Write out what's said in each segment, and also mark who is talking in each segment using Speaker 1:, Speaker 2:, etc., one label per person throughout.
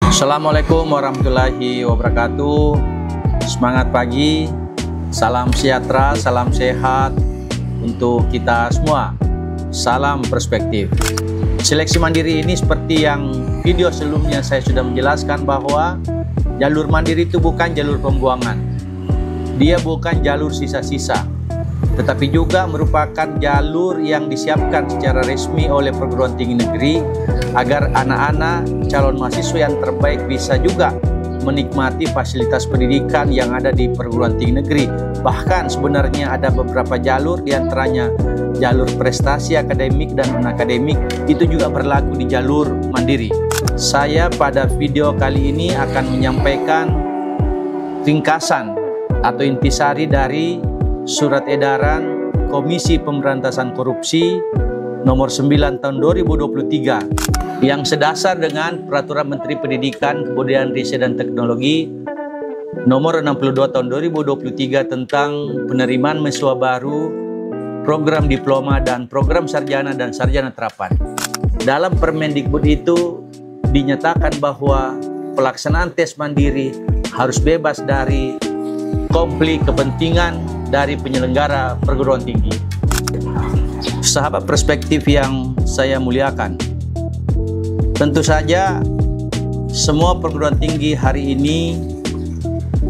Speaker 1: Assalamualaikum warahmatullahi wabarakatuh. Semangat pagi, salam sejahtera, salam sehat untuk kita semua. Salam perspektif. Seleksi mandiri ini seperti yang video sebelumnya saya sudah menjelaskan bahwa jalur mandiri itu bukan jalur pembuangan. Dia bukan jalur sisa-sisa, tetapi juga merupakan jalur yang disiapkan secara resmi oleh perguruan tinggi negeri agar anak-anak calon mahasiswa yang terbaik bisa juga menikmati fasilitas pendidikan yang ada di perguruan tinggi negeri. Bahkan sebenarnya ada beberapa jalur, diantaranya jalur prestasi akademik dan non-akademik, itu juga berlaku di jalur mandiri. Saya pada video kali ini akan menyampaikan ringkasan atau intisari dari Surat Edaran Komisi Pemberantasan Korupsi nomor 9 tahun 2023 yang sedasar dengan Peraturan Menteri Pendidikan, Kebudayaan, Riset dan Teknologi nomor 62 tahun 2023 tentang penerimaan mahasiswa baru, program diploma dan program sarjana dan sarjana terapan. Dalam Permendikbud itu dinyatakan bahwa pelaksanaan tes mandiri harus bebas dari konflik kepentingan dari penyelenggara perguruan tinggi. Sahabat perspektif yang saya muliakan, tentu saja semua perguruan tinggi hari ini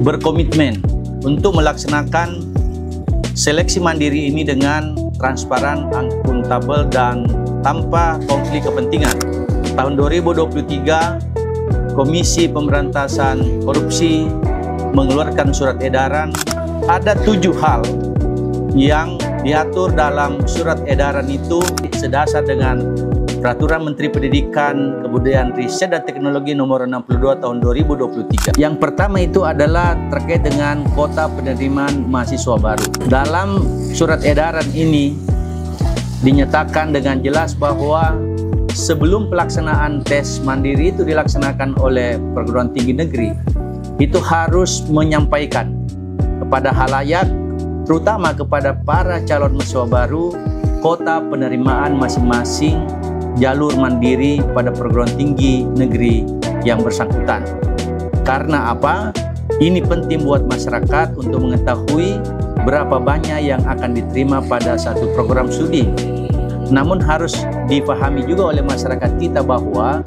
Speaker 1: berkomitmen untuk melaksanakan seleksi mandiri ini dengan transparan, akuntabel, dan tanpa konflik kepentingan. Tahun 2023, Komisi Pemberantasan Korupsi mengeluarkan surat edaran. Ada 7 hal yang diatur dalam surat edaran itu sedasar dengan Peraturan Menteri Pendidikan, Kebudayaan, Riset dan Teknologi nomor 62 tahun 2023. Yang pertama itu adalah terkait dengan kuota penerimaan mahasiswa baru. Dalam surat edaran ini dinyatakan dengan jelas bahwa sebelum pelaksanaan tes mandiri itu dilaksanakan oleh perguruan tinggi negeri, itu harus menyampaikan kepada halayak, terutama kepada para calon mahasiswa baru, kuota penerimaan masing-masing jalur mandiri pada perguruan tinggi negeri yang bersangkutan. Karena apa? Ini penting buat masyarakat untuk mengetahui berapa banyak yang akan diterima pada satu program studi. Namun harus dipahami juga oleh masyarakat kita bahwa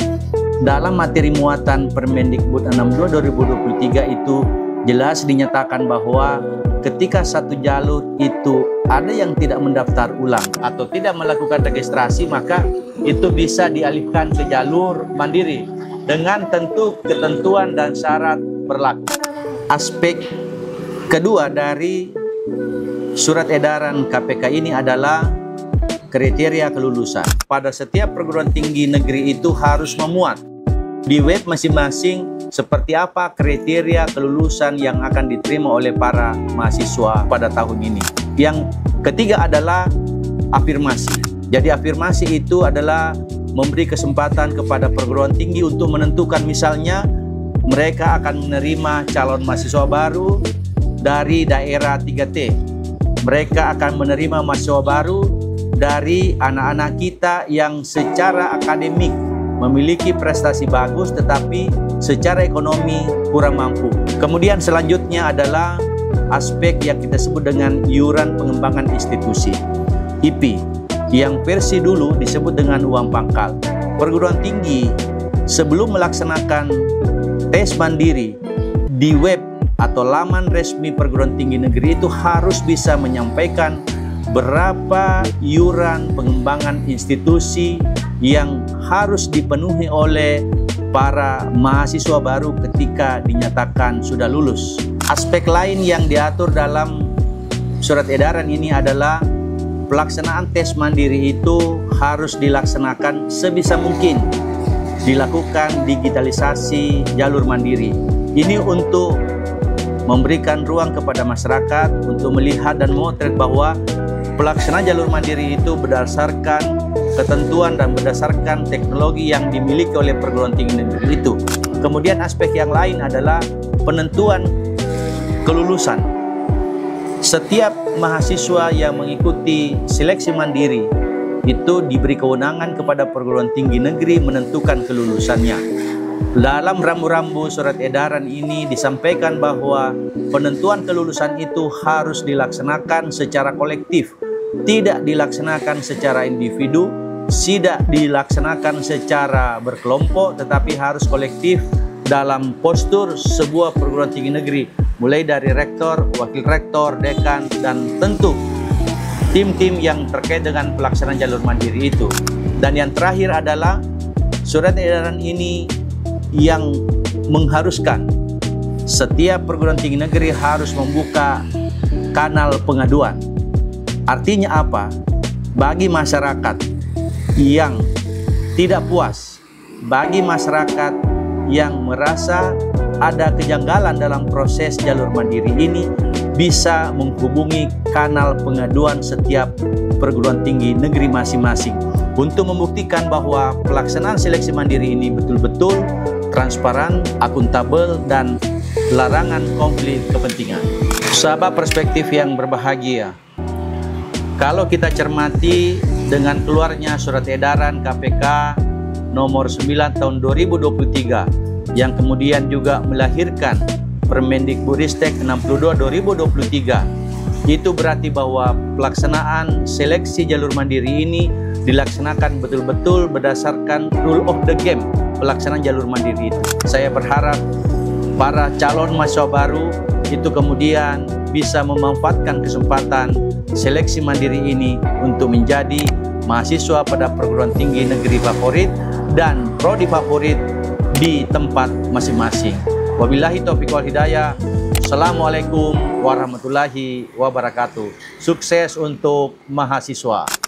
Speaker 1: dalam materi muatan Permendikbud 62 2023 itu jelas dinyatakan bahwa ketika satu jalur itu ada yang tidak mendaftar ulang atau tidak melakukan registrasi, maka itu bisa dialihkan ke jalur mandiri dengan tentu ketentuan dan syarat berlaku. Aspek kedua dari surat edaran KPK ini adalah kriteria kelulusan. Pada setiap perguruan tinggi negeri itu harus memuat di web masing-masing seperti apa kriteria kelulusan yang akan diterima oleh para mahasiswa pada tahun ini. Yang ketiga adalah afirmasi. Jadi afirmasi itu adalah memberi kesempatan kepada perguruan tinggi untuk menentukan, misalnya mereka akan menerima calon mahasiswa baru dari daerah 3T. Mereka akan menerima mahasiswa baru dari anak-anak kita yang secara akademik memiliki prestasi bagus tetapi secara ekonomi kurang mampu. Kemudian selanjutnya adalah aspek yang kita sebut dengan iuran pengembangan institusi, IP, yang versi dulu disebut dengan uang pangkal. Perguruan tinggi sebelum melaksanakan tes mandiri di web atau laman resmi perguruan tinggi negeri itu harus bisa menyampaikan berapa iuran pengembangan institusi yang harus dipenuhi oleh para mahasiswa baru ketika dinyatakan sudah lulus. Aspek lain yang diatur dalam surat edaran ini adalah pelaksanaan tes mandiri itu harus dilaksanakan sebisa mungkin dilakukan digitalisasi jalur mandiri. Ini untuk memberikan ruang kepada masyarakat untuk melihat dan memotret bahwa pelaksanaan jalur mandiri itu berdasarkan ketentuan dan berdasarkan teknologi yang dimiliki oleh perguruan tinggi negeri itu. Kemudian aspek yang lain adalah penentuan kelulusan. Setiap mahasiswa yang mengikuti seleksi mandiri itu diberi kewenangan kepada perguruan tinggi negeri menentukan kelulusannya. Dalam rambu-rambu surat edaran ini disampaikan bahwa penentuan kelulusan itu harus dilaksanakan secara kolektif, tidak dilaksanakan secara individu, tidak dilaksanakan secara berkelompok, tetapi harus kolektif dalam postur sebuah perguruan tinggi negeri, mulai dari rektor, wakil rektor, dekan, dan tentu tim-tim yang terkait dengan pelaksanaan jalur mandiri itu. Dan yang terakhir adalah surat edaran ini yang mengharuskan setiap perguruan tinggi negeri harus membuka kanal pengaduan. Artinya apa? Bagi masyarakat yang tidak puas, bagi masyarakat yang merasa ada kejanggalan dalam proses jalur mandiri ini, bisa menghubungi kanal pengaduan setiap perguruan tinggi negeri masing-masing untuk membuktikan bahwa pelaksanaan seleksi mandiri ini betul-betul transparan, akuntabel, dan larangan konflik kepentingan. Sahabat perspektif yang berbahagia, kalau kita cermati dengan keluarnya surat edaran KPK nomor 9 tahun 2023 yang kemudian juga melahirkan Permendikbudristek 62 2023, itu berarti bahwa pelaksanaan seleksi jalur mandiri ini dilaksanakan betul-betul berdasarkan rule of the game pelaksanaan jalur mandiri itu. Saya berharap para calon mahasiswa baru itu kemudian bisa memanfaatkan kesempatan seleksi mandiri ini untuk menjadi mahasiswa pada perguruan tinggi negeri favorit dan prodi favorit di tempat masing-masing. Wabillahi taufiq wal hidayah. Assalamualaikum warahmatullahi wabarakatuh. Sukses untuk mahasiswa.